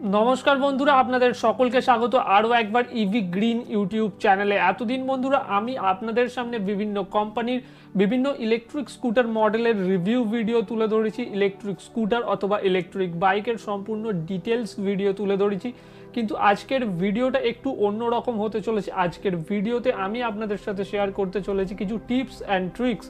নমস্কার বন্ধুরা, আপনাদের সকলকে স্বাগত আরও একবার ইভি গ্রিন ইউটিউব চ্যানেলে। এতদিন বন্ধুরা আমি আপনাদের সামনে বিভিন্ন কোম্পানির বিভিন্ন ইলেকট্রিক স্কুটার মডেলের রিভিউ ভিডিও তুলে ধরেছি, ইলেকট্রিক স্কুটার অথবা ইলেকট্রিক বাইকের সম্পূর্ণ ডিটেলস ভিডিও তুলে ধরেছি। কিন্তু আজকের ভিডিওটা একটু অন্যরকম হতে চলেছে। আজকের ভিডিওতে আমি আপনাদের সাথে শেয়ার করতে চলেছি কিছু টিপস অ্যান্ড ট্রিক্স,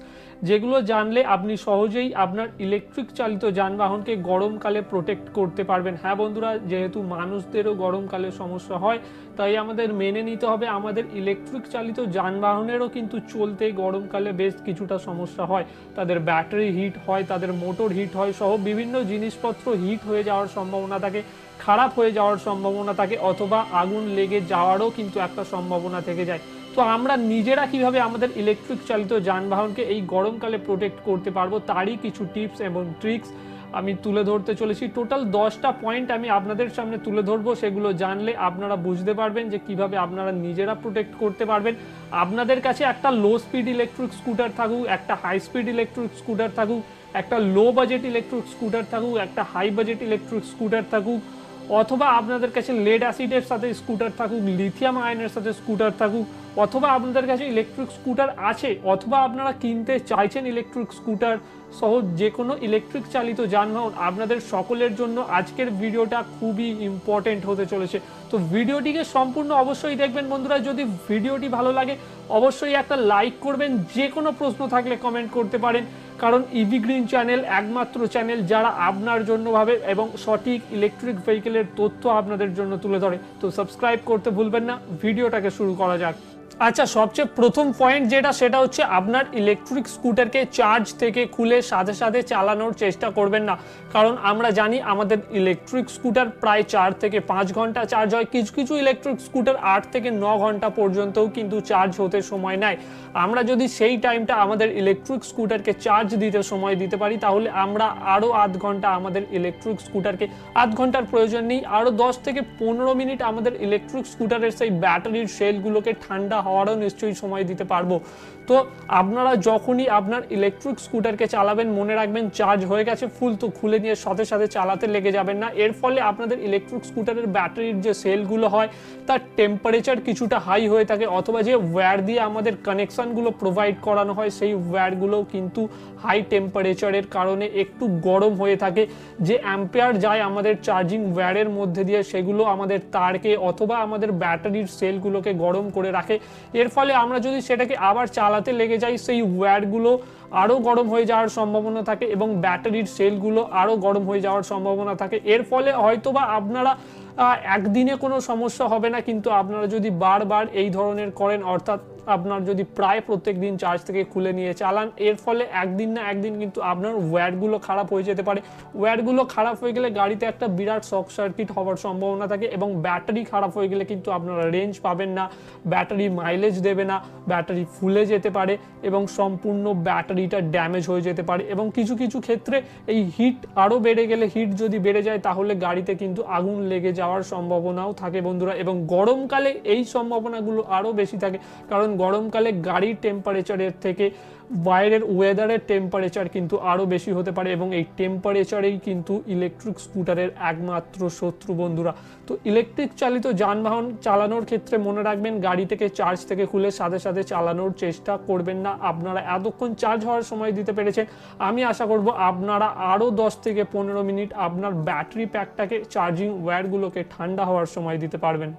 যেগুলো জানলে আপনি সহজেই আপনার ইলেকট্রিক চালিত যানবাহনকে গরমকালে প্রোটেক্ট করতে পারবেন। হ্যাঁ বন্ধুরা, যেহেতু মানুষদেরও গরমকালে সমস্যা হয়, তাই আমাদের মেনে নিতে হবে আমাদের ইলেকট্রিক চালিত যানবাহনেরও কিন্তু চলতে গরমকালে বেশ কিছুটা সমস্যা হয়। তাদের ব্যাটারি হিট হয়, তাদের মোটর হিট হয়, সহ বিভিন্ন জিনিসপত্র হিট হয়ে যাওয়ার সম্ভাবনা থাকে, খারাপ হয়ে যাওয়ার সম্ভাবনা থাকে, অথবা আগুন লেগে যাওয়ারও কিন্তু একটা সম্ভাবনা থেকে যায়। তো আমরা নিজেরা কিভাবে আমাদের ইলেকট্রিক চালিত যানবাহনকে এই গরমকালে প্রোটেক্ট করতে পারবো তারই কিছু টিপস এবং ট্রিক্স আমি তুলে ধরতে চলেছি। টোটাল 10টা পয়েন্ট আমি আপনাদের সামনে তুলে ধরবো। সেগুলো জানলে আপনারা বুঝতে পারবেন যে কিভাবে আপনারা নিজেরা প্রোটেক্ট করতে পারবেন। আপনাদের কাছে একটা লো স্পিড ইলেকট্রিক স্কুটার থাকুক, একটা হাই স্পিড ইলেকট্রিক স্কুটার থাকুক, একটা লো বাজেট ইলেকট্রিক স্কুটার থাকুক, একটা হাই বাজেট ইলেকট্রিক স্কুটার থাকুক, অথবা আপনাদের কাছে লেড অ্যাসিডের সাথে স্কুটার থাকুক, লিথিয়াম আয়নের সাথে স্কুটার থাকুক, অথবা আপনাদের কাছে ইলেকট্রিক স্কুটার আছে, অথবা আপনারা কিনতে চাইছেন ইলেকট্রিক স্কুটার সহ যে কোনো ইলেকট্রিক চালিত যানবাহন, আপনাদের সকলের জন্য আজকের ভিডিওটা খুবই ইম্পর্টেন্ট হতে চলেছে। তো ভিডিওটিকে সম্পূর্ণ অবশ্যই দেখবেন বন্ধুরা। যদি ভিডিওটি ভালো লাগে অবশ্যই একটা লাইক করবেন। যে কোনো প্রশ্ন থাকলে কমেন্ট করতে পারেন, কারণ ইভি গ্রিন চ্যানেল একমাত্র চ্যানেল যারা আপনার জন্য ভাবে এবং সঠিক ইলেকট্রিক ভেহিকেলের তথ্য আপনাদের জন্য তুলে ধরে। তো সাবস্ক্রাইব করতে ভুলবেন না। ভিডিওটাকে শুরু করা যাক। আচ্ছা, সবচেয়ে প্রথম পয়েন্ট সেটা হচ্ছে আপনার ইলেকট্রিক স্কুটারকে চার্জ থেকে খুলে সাথে সাথে চালানোর চেষ্টা করবেন না। কারণ আমরা জানি আমাদের ইলেকট্রিক স্কুটার প্রায় 4 থেকে 5 ঘন্টা চার্জ হয়। কিছু কিছু ইলেকট্রিক স্কুটার 8 থেকে 9 ঘন্টা পর্যন্তও কিন্তু চার্জ হতে সময় নেয়। আমরা যদি সেই টাইমটা আমাদের ইলেকট্রিক স্কুটারকে চার্জ দিতে সময় দিতে পারি, তাহলে আমরা আরও আধ ঘন্টা আমাদের ইলেকট্রিক স্কুটারকে, আধ ঘন্টার প্রয়োজন নেই, আরও 10 থেকে 15 মিনিট আমাদের ইলেকট্রিক স্কুটারের সেই ব্যাটারির সেলগুলোকে ঠান্ডা হওয়ারও নিশ্চয়ই সময় দিতে পারবো। তো আপনারা যখনই আপনার ইলেকট্রিক স্কুটারকে চালাবেন মনে রাখবেন চার্জ হয়ে গেছে ফুল, তো খুলে নিয়ে সাথে সাথে চালাতে লেগে যাবেন না। এর ফলে আপনাদের ইলেকট্রিক স্কুটারের ব্যাটারির যে সেলগুলো হয় তার টেম্পারেচার কিছুটা হাই হয়ে থাকে, অথবা যে ওয়্যার দিয়ে আমাদের কানেকশনগুলো প্রোভাইড করানো হয় সেই ওয়্যারগুলোও কিন্তু হাই টেম্পারেচারের কারণে একটু গরম হয়ে থাকে। যে অ্যাম্পিয়ার যায় আমাদের চার্জিং ওয়্যারের মধ্যে দিয়ে সেগুলো আমাদের তারকে অথবা আমাদের ব্যাটারির সেলগুলোকে গরম করে রাখে। এর ফলে আমরা যদি সেটাকে আবার চালাতে লেগে যাই সেই ওয়্যারগুলো আরও গরম হয়ে যাওয়ার সম্ভাবনা থাকে এবং ব্যাটারির সেলগুলো আরও গরম হয়ে যাওয়ার সম্ভাবনা থাকে। এর ফলে হয়তোবা আপনারা একদিনে কোনো সমস্যা হবে না, কিন্তু আপনারা যদি বারবার এই ধরনের করেন, অর্থাৎ আপনার যদি প্রায় প্রত্যেক দিন চার্জ থেকে খুলে নিয়ে চালান, এর ফলে একদিন না একদিন কিন্তু আপনার ওয়্যারগুলো খারাপ হয়ে যেতে পারে। ওয়্যারগুলো খারাপ হয়ে গেলে গাড়িতে একটা বিরাট শর্ট সার্কিট হওয়ার সম্ভাবনা থাকে এবং ব্যাটারি খারাপ হয়ে গেলে কিন্তু আপনারা রেঞ্জ পাবেন না, ব্যাটারি মাইলেজ দেবে না, ব্যাটারি ফুলে যেতে পারে এবং সম্পূর্ণ ব্যাটারিটা ড্যামেজ হয়ে যেতে পারে। এবং কিছু কিছু ক্ষেত্রে এই হিট আরও বেড়ে গেলে, হিট যদি বেড়ে যায় তাহলে গাড়িতে কিন্তু আগুন লেগে যাওয়ার সম্ভাবনাও থাকে বন্ধুরা। এবং গরমকালে এই সম্ভাবনাগুলো আরও বেশি থাকে, কারণ গরমকালে গাড়ির টেম্পারেচারের থেকে বাইরের ওয়েদারের টেম্পারেচার কিন্তু আরও বেশি হতে পারে এবং এই টেম্পারেচারেই কিন্তু ইলেকট্রিক স্কুটারের একমাত্র শত্রু বন্ধুরা। তো ইলেকট্রিক চালিত যানবাহন চালানোর ক্ষেত্রে মনে রাখবেন গাড়ি থেকে চার্জ থেকে খুলে সাথে সাথে চালানোর চেষ্টা করবেন না। আপনারা এতক্ষণ চার্জ হওয়ার সময় দিতে পেরেছেন, আমি আশা করব আপনারা আরও 10 থেকে 15 মিনিট আপনার ব্যাটারি প্যাকটাকে, চার্জিং ওয়্যারগুলোকে ঠান্ডা হওয়ার সময় দিতে পারবেন।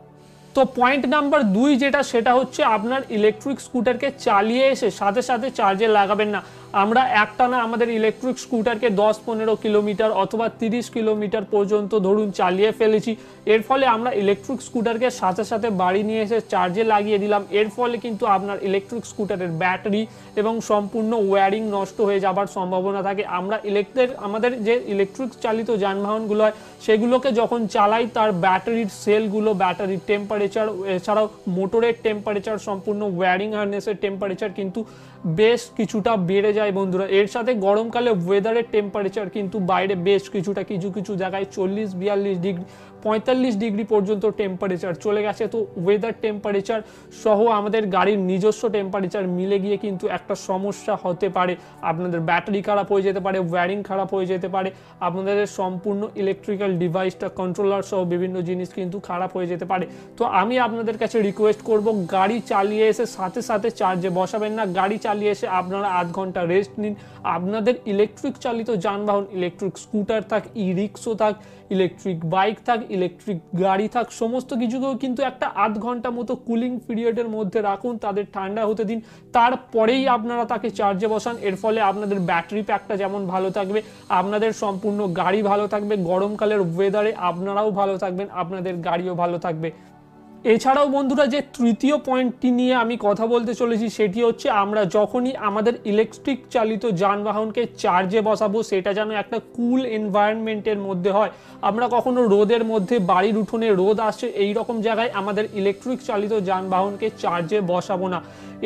তো পয়েন্ট নাম্বার 2 সেটা হচ্ছে আপনার ইলেকট্রিক স্কুটারকে চালিয়ে এসে সাথে সাথে চার্জে লাগাবেন না। আমরা একটানা আমাদের ইলেকট্রিক স্কুটারকে 10-15 কিলোমিটার অথবা 30 কিলোমিটার পর্যন্ত ধরুন চালিয়ে ফেলেছি। এর ফলে আমরা ইলেকট্রিক স্কুটারকে সাথে সাথে বাড়ি নিয়ে এসে চার্জে লাগিয়ে দিলাম। এর ফলে কিন্তু আপনার ইলেকট্রিক স্কুটারের ব্যাটারি এবং সম্পূর্ণ ওয়্যারিং নষ্ট হয়ে যাবার সম্ভাবনা থাকে। আমরা আমাদের যে ইলেকট্রিক চালিত যানবাহনগুলো হয় সেগুলোকে যখন চালাই তার ব্যাটারির সেলগুলো, ব্যাটারির টেম্পারেচার, এছাড়াও মোটরের টেম্পারেচার, সম্পূর্ণ ওয়্যারিং হার্নেসের টেম্পারেচার কিন্তু বেশ কিছুটা বেড়ে যায় বন্ধুরা। এর সাথে গরমকালে ওয়েদারের টেম্পারেচার কিন্তু বাইরে বেশ কিছুটা, কিছু কিছু জায়গায় 40-42 ডিগ্রি 45 ডিগ্রি পর্যন্ত টেম্পারেচার চলে গেছে। তো ওয়েদার টেম্পারেচার সহ আমাদের গাড়ির নিজস্ব টেম্পারেচার মিলে গিয়ে কিন্তু একটা সমস্যা হতে পারে, আপনাদের ব্যাটারি খারাপ হয়ে যেতে পারে, ওয়্যারিং খারাপ হয়ে যেতে পারে, আপনাদের সম্পূর্ণ ইলেকট্রিক্যাল ডিভাইসটা কন্ট্রোলার সহ বিভিন্ন জিনিস কিন্তু খারাপ হয়ে যেতে পারে। তো আমি আপনাদের কাছে রিকোয়েস্ট করব, গাড়ি চালিয়ে এসে সাথে সাথে চার্জে বসাবেন না। গাড়ি চালিয়ে এসে আপনারা আধ ঘন্টা রেস্ট নিন। আপনাদের ইলেকট্রিক চালিত যানবাহন, ইলেকট্রিক স্কুটার থাক, ই রিক্সো থাক, ইলেকট্রিক বাইক থাক, ইলেকট্রিক গাড়ি থাক, সমস্ত কিছুকেও কিন্তু একটা আধ ঘন্টা মতো কুলিং পিরিয়ডের মধ্যে রাখুন, তাদের ঠান্ডা হতে দিন, তারপরেই আপনারা তাকে চার্জে বসান। এর ফলে আপনাদের ব্যাটারি প্যাকটা যেমন ভালো থাকবে, আপনাদের সম্পূর্ণ গাড়ি ভালো থাকবে, গরমকালের ওয়েদারে আপনারাও ভালো থাকবেন, আপনাদের গাড়িও ভালো থাকবে। এছাড়াও বন্ধুরা, যে তৃতীয় পয়েন্টটি নিয়ে আমি কথা বলতে চলেছি সেটি হচ্ছে, আমরা যখনই আমাদের ইলেকট্রিক চালিত যানবাহনকে চার্জে বসাবো সেটা যেন একটা কুল এনভায়রনমেন্টের মধ্যে হয়। আমরা কখনো রোদের মধ্যে, বাড়ির উঠোনে রোদ আসছে এই রকম জায়গায় আমাদের ইলেকট্রিক চালিত যানবাহনকে চার্জে বসাবো না।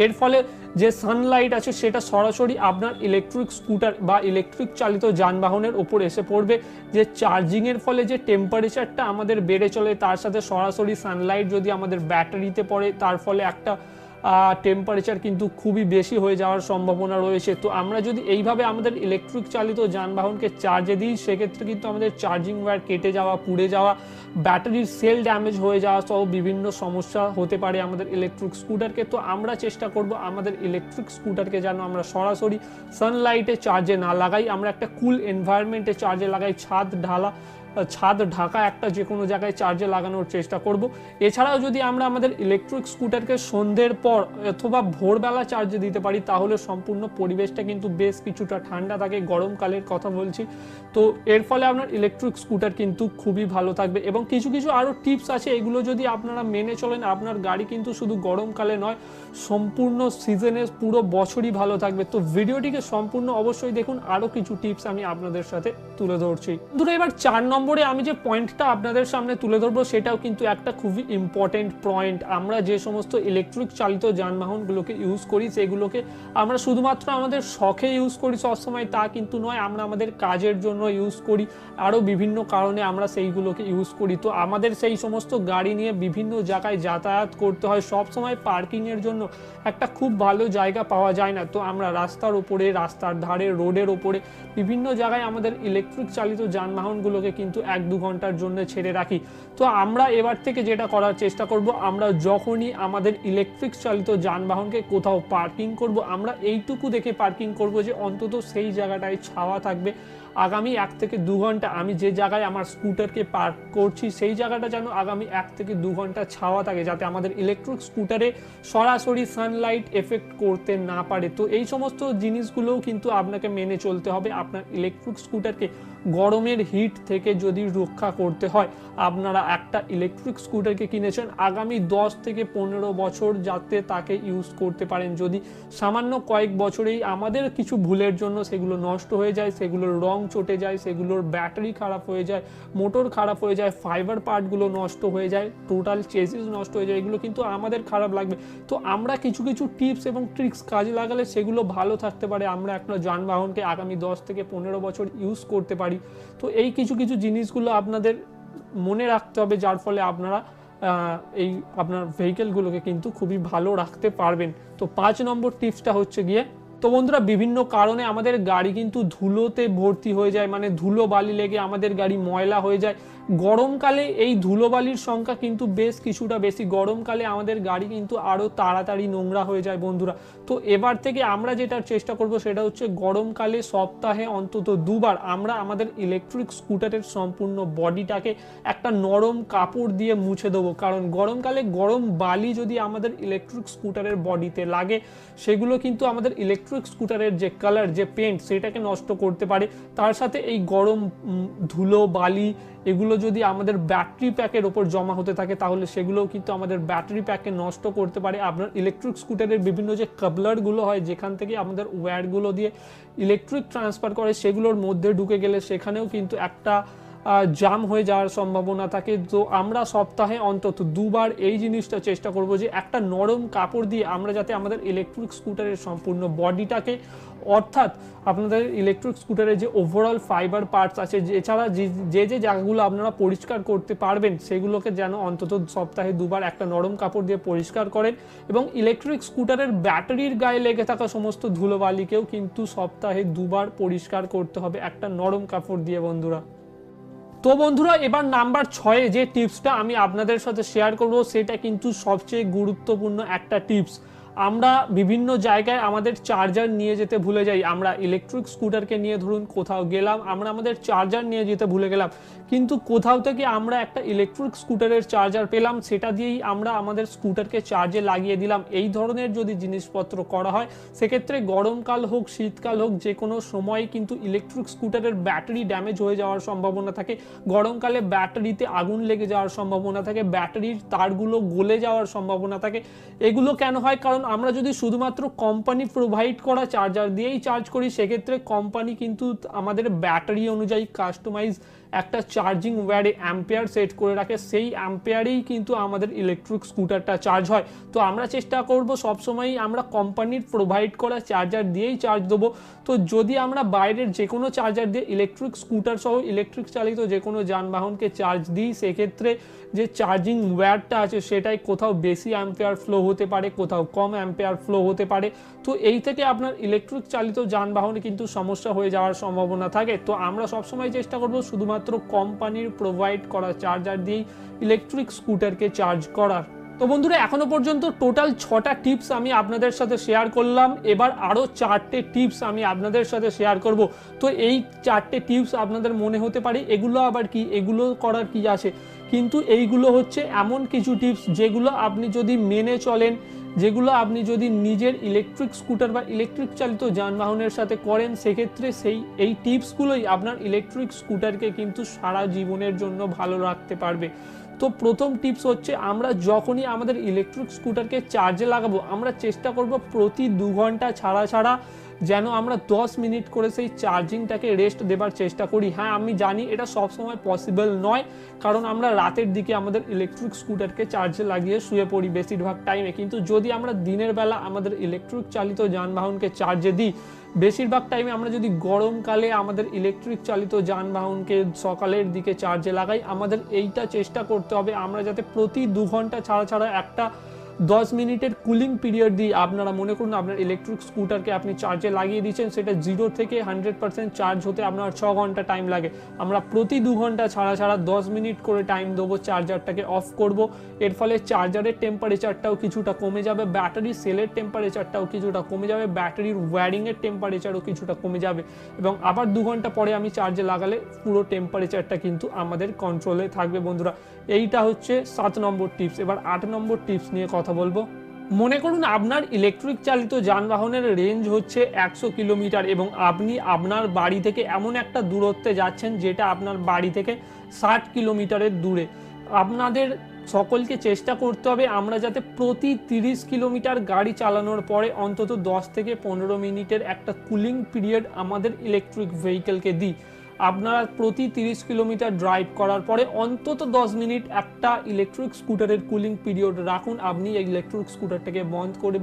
এর ফলে যে সানলাইট আছে সেটা সরাসরি আপনার ইলেকট্রিক স্কুটার বা ইলেকট্রিক চালিত যানবাহনের ওপর এসে পড়বে। যে চার্জিংয়ের ফলে যে টেম্পারেচারটা আমাদের বেড়ে চলে, তার সাথে সরাসরি সানলাইট যদি আমাদের ব্যাটারিতে পড়ে, তার ফলে একটা টেম্পারেচার কিন্তু খুবই বেশি হয়ে যাওয়ার সম্ভাবনা রয়েছে। তো আমরা যদি এইভাবে আমাদের ইলেকট্রিক চালিত যানবাহনকে চার্জে দিই, সেক্ষেত্রে কিন্তু আমাদের চার্জিং ওয়্যার কেটে যাওয়া, পুড়ে যাওয়া, ব্যাটারির সেল ড্যামেজ হয়ে যাওয়া সহ বিভিন্ন সমস্যা হতে পারে আমাদের ইলেকট্রিক স্কুটারকে। তো আমরা চেষ্টা করব আমাদের ইলেকট্রিক স্কুটারকে যেন আমরা সরাসরি সানলাইটে চার্জে না লাগাই, আমরা একটা কুল এনভায়রনমেন্টে চার্জে লাগাই, ছাদ ঢাকা একটা যে কোনো জায়গায় চার্জে লাগানোর চেষ্টা করব। এছাড়াও যদি আমরা আমাদের ইলেকট্রিক স্কুটারকে সন্ধ্যের পর অথবা ভোরবেলা চার্জে দিতে পারি, তাহলে সম্পূর্ণ পরিবেশটা কিন্তু বেশ কিছুটা ঠান্ডা থাকে, গরমকালের কথা বলছি। তো এর ফলে আপনার ইলেকট্রিক স্কুটার কিন্তু খুবই ভালো থাকবে। এবং কিছু আরও টিপস আছে, এগুলো যদি আপনারা মেনে চলেন, আপনার গাড়ি কিন্তু শুধু গরমকালে নয়, সম্পূর্ণ সিজনে পুরো বছরই ভালো থাকবে। তো ভিডিওটিকে সম্পূর্ণ অবশ্যই দেখুন, আরও কিছু টিপস আমি আপনাদের সাথে তুলে ধরছি। বন্ধুরা, এবার 4 নম্বরে আমি যে পয়েন্টটা আপনাদের সামনে তুলে ধরবো সেটাও কিন্তু একটা খুবই ইম্পর্টেন্ট পয়েন্ট। আমরা যে সমস্ত ইলেকট্রিক চালিত যানবাহনগুলোকে ইউজ করি, সেগুলোকে আমরা শুধুমাত্র আমাদের শখে ইউজ করি সবসময় তা কিন্তু নয়, আমরা আমাদের কাজের জন্য ইউজ করি, আরও বিভিন্ন কারণে আমরা সেইগুলোকে ইউজ করি। তো আমাদের সেই সমস্ত গাড়ি নিয়ে বিভিন্ন জায়গায় যাতায়াত করতে হয়, সবসময় পার্কিংয়ের জন্য একটা খুব ভালো জায়গা পাওয়া যায় না। তো আমরা রাস্তার উপরে, রাস্তার ধারে, রোডের ওপরে বিভিন্ন জায়গায় আমাদের ইলেকট্রিক চালিত যানবাহনগুলোকে কিন্তু 1-2 ঘন্টার জন্য ছেড়ে রাখি। তো আমরা এবার থেকে যেটা করার চেষ্টা করব, আমরা যখনই আমাদের ইলেকট্রিক চালিত যানবাহনকে কোথাও পার্কিং করব, আমরা এইটুকু দেখে পার্কিং করব যে অন্তত সেই জায়গাটায় ছাওয়া থাকবে। আগামী 1 থেকে 2 ঘন্টা আমি যে জায়গায় আমার স্কুটারকে পার্ক করছি সেই জায়গাটা যেন আগামী 1 থেকে 2 ঘন্টা ছাওয়া থাকে, যাতে আমাদের ইলেকট্রিক স্কুটারে সরাসরি সানলাইট এফেক্ট করতে না পারে। তো এই সমস্ত জিনিসগুলোও কিন্তু আপনাকে মেনে চলতে হবে। আপনার ইলেকট্রিক স্কুটারকে গরমের হিট থেকে যদি রক্ষা করতে হয়, আপনারা একটা ইলেকট্রিক স্কুটারকে কিনেছেন, আগামী 10 থেকে 15 বছর যাতে তাকে ইউজ করতে পারেন। যদি সামান্য কয়েক বছরেই আমাদের কিছু ভুলের জন্য সেগুলো নষ্ট হয়ে যায়, সেগুলোর রং চটে যায়, সেগুলোর ব্যাটারি খারাপ হয়ে যায়, মোটর খারাপ হয়ে যায়, ফাইবার পার্টগুলো নষ্ট হয়ে যায়, টোটাল চেসিস নষ্ট হয়ে যায়, এগুলো কিন্তু আমাদের খারাপ লাগবে। তো আমরা কিছু টিপস এবং ট্রিক্স কাজে লাগালে সেগুলো ভালো থাকতে পারে, আমরা একটা যানবাহনকে আগামী 10 থেকে 15 বছর ইউজ করতে পারি। তো এই কিছু জিনিসগুলো আপনাদের মনে রাখতে হবে, যার ফলে আপনারা এই আপনার ভেহিকেলগুলোকে কিন্তু খুবই ভালো রাখতে পারবেন। তো 5 নম্বর টিপসটা হচ্ছে গিয়ে, তো বন্ধুরা, বিভিন্ন কারণে আমাদের গাড়ি কিন্তু ধুলোতে ভর্তি হয়ে যায়, মানে ধুলো বালি লেগে আমাদের গাড়ি ময়লা হয়ে যায়। গরমকালে এই ধুলোবালির সংখ্যা কিন্তু বেশ কিছুটা বেশি, গরমকালে আমাদের গাড়ি কিন্তু আরও তাড়াতাড়ি নোংরা হয়ে যায় বন্ধুরা। তো এবার থেকে আমরা যেটার চেষ্টা করব সেটা হচ্ছে, গরমকালে সপ্তাহে অন্তত 2 বার আমরা আমাদের ইলেকট্রিক স্কুটারের সম্পূর্ণ বডিটাকে একটা নরম কাপড় দিয়ে মুছে দেবো। কারণ গরমকালে গরম বালি যদি আমাদের ইলেকট্রিক স্কুটারের বডিতে লাগে, সেগুলো কিন্তু আমাদের ইলেকট্রিক স্কুটারের যে কালার, যে পেন্ট, সেটাকে নষ্ট করতে পারে। তার সাথে এই গরম ধুলো বালি এগুলো যদি আমাদের ব্যাটারি প্যাকের ওপর জমা হতে থাকে, তাহলে সেগুলোও কিন্তু আমাদের ব্যাটারি প্যাককে নষ্ট করতে পারে। আপনার ইলেকট্রিক স্কুটারের বিভিন্ন যে কাবলারগুলো হয়, যেখান থেকে আমাদের ওয়্যারগুলো দিয়ে ইলেকট্রিক ট্রান্সফার করে, সেগুলোর মধ্যে ঢুকে গেলে সেখানেও কিন্তু একটা জাম হয়ে যাওয়ার সম্ভাবনা থাকে। তো আমরা সপ্তাহে অন্তত 2বার এই জিনিসটা চেষ্টা করব যে একটা নরম কাপড় দিয়ে আমরা যাতে আমাদের ইলেকট্রিক স্কুটারের সম্পূর্ণ বডিটাকে, অর্থাৎ আপনাদের ইলেকট্রিক স্কুটারের যে ওভারঅল ফাইবার পার্টস আছে, এছাড়া যে জায়গাগুলো আপনারা পরিষ্কার করতে পারবেন সেগুলোকে যেন অন্তত সপ্তাহে 2বার একটা নরম কাপড় দিয়ে পরিষ্কার করেন। এবং ইলেকট্রিক স্কুটারের ব্যাটারির গায়ে লেগে থাকা সমস্ত ধুলোবালিকেও কিন্তু সপ্তাহে 2বার পরিষ্কার করতে হবে একটা নরম কাপড় দিয়ে বন্ধুরা। তো বন্ধুরা, এবার নাম্বার 6 যে টিপসটা আমি আপনাদের সাথে শেয়ার করব সেটা কিন্তু সবচেয়ে গুরুত্বপূর্ণ একটা টিপস। আমরা বিভিন্ন জায়গায় আমাদের চার্জার নিয়ে যেতে ভুলে যাই। আমরা ইলেকট্রিক স্কুটারকে নিয়ে ধরুন কোথাও গেলাম, আমরা আমাদের চার্জার নিয়ে যেতে ভুলে গেলাম, কিন্তু কোথাও থেকে আমরা একটা ইলেকট্রিক স্কুটারের চার্জার পেলাম, সেটা দিয়েই আমরা আমাদের স্কুটারকে চার্জে লাগিয়ে দিলাম। এই ধরনের যদি জিনিসপত্র করা হয় সেক্ষেত্রে গরমকাল হোক শীতকাল হোক যে কোনো সময় কিন্তু ইলেকট্রিক স্কুটারের ব্যাটারি ড্যামেজ হয়ে যাওয়ার সম্ভাবনা থাকে। গরমকালে ব্যাটারিতে আগুন লেগে যাওয়ার সম্ভাবনা থাকে, ব্যাটারির তারগুলো গলে যাওয়ার সম্ভাবনা থাকে। এগুলো কেন হয়? কারণ আমরা যদি শুধুমাত্র কোম্পানি প্রোভাইড করা চার্জার দিয়েই চার্জ করি সেক্ষেত্রে কোম্পানি কিন্তু আমাদের ব্যাটারি অনুযায়ী কাস্টমাইজ একটা চার্জিং ওয়্যারে অ্যাম্পিয়ার সেট করে রাখে, সেই অ্যাম্পিয়ারেই কিন্তু আমাদের ইলেকট্রিক স্কুটারটা চার্জ হয়। তো আমরা চেষ্টা করব সবসময়ই আমরা কোম্পানির প্রোভাইড করা চার্জার দিয়েই চার্জ দেবো। তো যদি আমরা বাইরের যে কোনো চার্জার দিয়ে ইলেকট্রিক স্কুটার সহ ইলেকট্রিক চালিত যে কোনো যানবাহনকে চার্জ দিই সেক্ষেত্রে যে চার্জিং ওয়্যারটা আছে সেটাই কোথাও বেশি অ্যাম্পিয়ার ফ্লো হতে পারে, কোথাও কম অ্যাম্পিয়ার ফ্লো হতে পারে। তো এই থেকে আপনার ইলেকট্রিক চালিত যানবাহনে কিন্তু সমস্যা হয়ে যাওয়ার সম্ভাবনা থাকে। তো আমরা সবসময় চেষ্টা করব শুধুমাত্র কোম্পানির প্রোভাইড করা চার্জার দিয়েই ইলেকট্রিক স্কুটারকে চার্জ করার। তো বন্ধুরা, এখনো পর্যন্ত টোটাল 6টা টিপস আমি আপনাদের সাথে শেয়ার করলাম। এবার আরও 4টে টিপস আমি আপনাদের সাথে শেয়ার করব। তো এই 4টে টিপস আপনাদের মনে হতে পারে এগুলো আবার কি, এগুলো করার কি আছে, কিন্তু এইগুলো হচ্ছে এমন কিছু টিপস যেগুলো আপনি যদি মেনে চলেন, যেগুলো আপনি যদি নিজের ইলেকট্রিক স্কুটার বা ইলেকট্রিক চালিত যানবাহনের সাথে করেন সেক্ষেত্রে এই টিপসগুলোই আপনার ইলেকট্রিক স্কুটারকে কিন্তু সারা জীবনের জন্য ভালো রাখতে পারবে। তো প্রথম টিপস হচ্ছে, আমরা যখনই আমাদের ইলেকট্রিক স্কুটারকে চার্জে লাগাবো আমরা চেষ্টা করব প্রতি 2 ঘন্টা ছাড়া যেন আমরা 10 মিনিট করে সেই চার্জিংটাকে রেস্ট দেবার চেষ্টা করি। হ্যাঁ, আমি জানি এটা সবসময় পসিবল নয়, কারণ আমরা রাতের দিকে আমাদের ইলেকট্রিক স্কুটারকে চার্জে লাগিয়ে শুয়ে পড়ি বেশিরভাগ টাইমে। কিন্তু যদি আমরা দিনের বেলা আমাদের ইলেকট্রিক চালিত যানবাহনকে চার্জে দিই, বেশিরভাগ টাইমে আমরা যদি গরমকালে আমাদের ইলেকট্রিক চালিত যানবাহনকে সকালের দিকে চার্জে লাগাই, আমাদের এইটা চেষ্টা করতে হবে আমরা যাতে প্রতি 2 ঘন্টা ছাড়া একটা 10 মিনিটের কুলিং পিরিয়ড দিয়ে, আপনারা মনে করুন আপনার ইলেকট্রিক স্কুটারকে আপনি চার্জে লাগিয়ে দিচ্ছেন, সেটা 0 থেকে 100% চার্জ হতে আপনার 6 ঘন্টা টাইম লাগে। আমরা প্রতি 2 ঘন্টা ছাড়া 10 মিনিট করে টাইম দেবো, চার্জারটাকে অফ করব। এর ফলে চার্জারের টেম্পারেচারটাও কিছুটা কমে যাবে, ব্যাটারি সেলের টেম্পারেচারটাও কিছুটা কমে যাবে, ব্যাটারির ওয়্যারিংয়ের টেম্পারেচারও কিছুটা কমে যাবে এবং আবার 2 ঘন্টা পরে আমি চার্জে লাগালে পুরো টেম্পারেচারটা কিন্তু আমাদের কন্ট্রোলে থাকবে বন্ধুরা। এইটা হচ্ছে 7 নম্বর টিপস। এবার 8 নম্বর টিপস নিয়ে কথা বলবো। মনে করুন আপনার ইলেকট্রিক চালিত যানবাহনের রেঞ্জ হচ্ছে 100 কিলোমিটার এবং আপনি আপনার বাড়ি থেকে এমন একটা দূরত্বে যাচ্ছেন যেটা আপনার বাড়ি থেকে 60 কিলোমিটারের দূরে। আপনাদের সকলকে চেষ্টা করতে হবে আমরা যাতে প্রতি 30 কিলোমিটার গাড়ি চালানোর পরে অন্তত 10 থেকে 15 মিনিটের একটা কুলিং পিরিয়ড আমাদের ইলেকট্রিক ভেহিকেলকে দিই। আপনারা প্রতি 30 কিলোমিটার ড্রাইভ করার পরে অন্তত 10 মিনিট একটা ইলেকট্রিক স্কুটারের কুলিং পিরিয়ড রাখুন। আপনি এই ইলেকট্রিক স্কুটারটাকে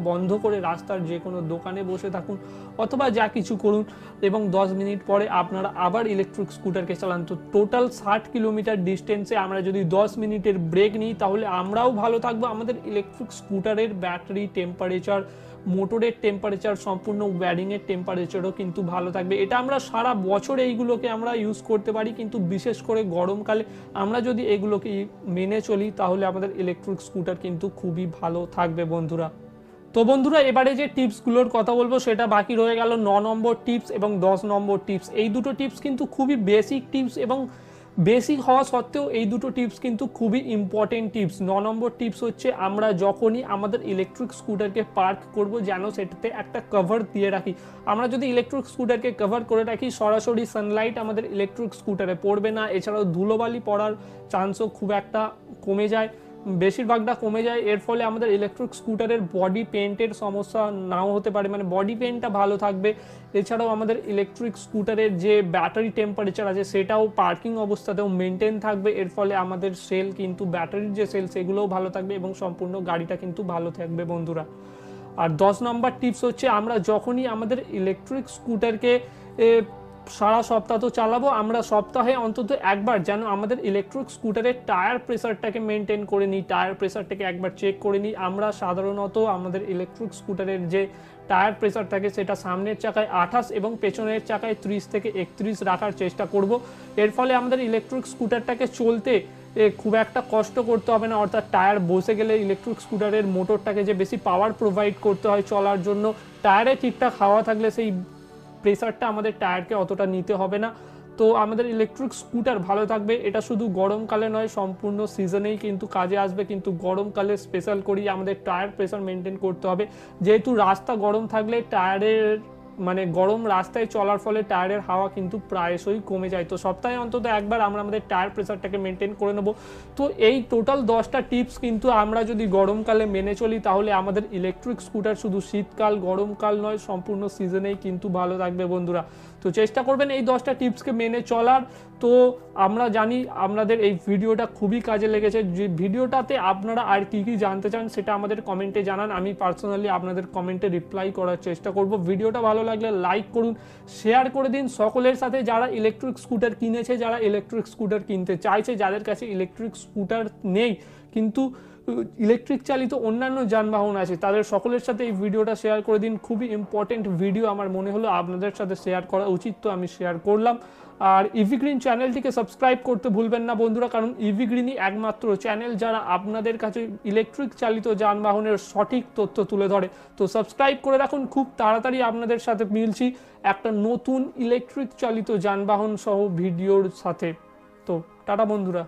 বন্ধ করে রাস্তার যে কোনো দোকানে বসে থাকুন অথবা যা কিছু করুন এবং 10 মিনিট পরে আপনারা আবার ইলেকট্রিক স্কুটারকে চালান। তো টোটাল 60 কিলোমিটার ডিস্টেন্সে আমরা যদি 10 মিনিটের ব্রেক নিই তাহলে আমরাও ভালো থাকবো, আমাদের ইলেকট্রিক স্কুটারের ব্যাটারি টেম্পারেচার, মোটরের টেম্পারেচার, সম্পূর্ণ ওয়্যারিংয়ের টেম্পারেচারও কিন্তু ভালো থাকবে। এটা আমরা সারা বছর এইগুলোকে আমরা ইউজ করতে পারি, কিন্তু বিশেষ করে গরমকালে আমরা যদি এগুলোকে মেনে চলি তাহলে আমাদের ইলেকট্রিক স্কুটার কিন্তু খুবই ভালো থাকবে বন্ধুরা। তো বন্ধুরা, এবারে যে টিপসগুলোর কথা বলবো সেটা বাকি রয়ে গেল 9 নম্বর টিপস এবং 10 নম্বর টিপস। এই দুটো টিপস কিন্তু খুবই বেসিক টিপস এবং বেসিক হওয়া সত্ত্বেও এই দুটো টিপস কিন্তু খুবই ইম্পর্টেন্ট টিপস। 9 নম্বর টিপস হচ্ছে, আমরা যখনই আমাদের ইলেকট্রিক স্কুটারকে পার্ক করব যেন সেটাতে একটা কভার দিয়ে রাখি। আমরা যদি ইলেকট্রিক স্কুটারকে কভার করে রাখি সরাসরি সানলাইট আমাদের ইলেকট্রিক স্কুটারে পড়বে না, এছাড়াও ধুলোবালি পড়ার চান্সও খুব একটা কমে যায়। বেশিরভাগটা কমে যায়। এর ফলে আমাদের ইলেকট্রিক স্কুটারের বডি পেন্টের সমস্যা নাও হতে পারে, মানে বডি পেন্টটা ভালো থাকবে। এছাড়াও আমাদের ইলেকট্রিক স্কুটারের যে ব্যাটারি টেম্পারেচার আছে সেটাও পার্কিং অবস্থাতেও মেনটেন থাকবে। এর ফলে আমাদের সেল কিন্তু ব্যাটারির যে সেল সেগুলোও ভালো থাকবে এবং সম্পূর্ণ গাড়িটা কিন্তু ভালো থাকবে বন্ধুরা। আর 10 নম্বর টিপস হচ্ছে, আমরা যখনই আমাদের ইলেকট্রিক স্কুটারকে সারা সপ্তাহ তো চালাবো, আমরা সপ্তাহে অন্তত একবার যেন আমাদের ইলেকট্রিক স্কুটারের টায়ার প্রেসারটাকে মেনটেন করে নিই, টায়ার প্রেসারটাকে একবার চেক করে নিই। আমরা সাধারণত আমাদের ইলেকট্রিক স্কুটারের যে টায়ার প্রেসার থাকে সেটা সামনের চাকায় 28 এবং পেছনের চাকায় 30 থেকে 31 রাখার চেষ্টা করব। এর ফলে আমাদের ইলেকট্রিক স্কুটারটাকে চলতে খুব একটা কষ্ট করতে হবে না, অর্থাৎ টায়ার বসে গেলে ইলেকট্রিক স্কুটারের মোটরটাকে যে বেশি পাওয়ার প্রোভাইড করতে হয় চলার জন্য, টায়ারে ঠিকঠাক হাওয়া থাকলে সেই প্রেসারটা আমাদের টায়ারকে অতটা নিতে হবে না। তো আমাদের ইলেকট্রিক স্কুটার ভালো থাকবে, এটা শুধু গরমকালে নয় সম্পূর্ণ সিজনেই কিন্তু কাজে আসবে, কিন্তু গরমকালে স্পেশাল করি আমাদের টায়ার প্রেসার মেনটেন করতে হবে। যেহেতু রাস্তা গরম থাকলে টায়ারের মানে গরম রাস্তায় চলার ফলে টায়ারের হাওয়া কিন্তু প্রায়শই কমে যায়। তো সপ্তাহে অন্তত একবার আমরা আমাদের টায়ার প্রেসারটাকে মেনটেন করে নেব। তো এই টোটাল 10টা টিপস কিন্তু আমরা যদি গরমকালে মেনে চলি তাহলে আমাদের ইলেকট্রিক স্কুটার শুধু শীতকাল গরমকাল নয় সম্পূর্ণ সিজনেই কিন্তু ভালো থাকবে বন্ধুরা। তো চেষ্টা করবেন এই 10টা টিপসকে মেনে চলার। তো আমরা জানি আপনাদের এই ভিডিওটা খুবই কাজে লেগেছে। যে ভিডিওটাতে আপনারা আর কি কি জানতে চান সেটা আমাদের কমেন্টে জানান, আমি পার্সোনালি আপনাদের কমেন্টে রিপ্লাই করার চেষ্টা করব। ভিডিওটা ভালো লাগলে লাইক করুন, শেয়ার করে দিন সকলের সাথে, যারা ইলেকট্রিক স্কুটার কিনেছে, যারা ইলেকট্রিক স্কুটার কিনতে চাইছে, যাদের কাছে ইলেকট্রিক স্কুটার নেই কিন্তু ইলেকট্রিক চালিত অন্যান্য যানবাহন আছে, তাদের সকলের সাথে এই ভিডিওটা শেয়ার করে দিন। খুবই ইম্পর্টেন্ট ভিডিও আমার মনে হলো আপনাদের সাথে শেয়ার করা উচিত, তো আমি শেয়ার করলাম। আর ইভি গ্রিন চ্যানেলটিকে সাবস্ক্রাইব করতে ভুলবেন না বন্ধুরা, কারণ ইভি গ্রিনই একমাত্র চ্যানেল যারা আপনাদের কাছে ইলেকট্রিক চালিত যানবাহনের সঠিক তথ্য তুলে ধরে। তো সাবস্ক্রাইব করে রাখুন, খুব তাড়াতাড়ি আপনাদের সাথে মিলছি একটা নতুন ইলেকট্রিক চালিত যানবাহন সহ ভিডিওর সাথে। তো টাটা বন্ধুরা।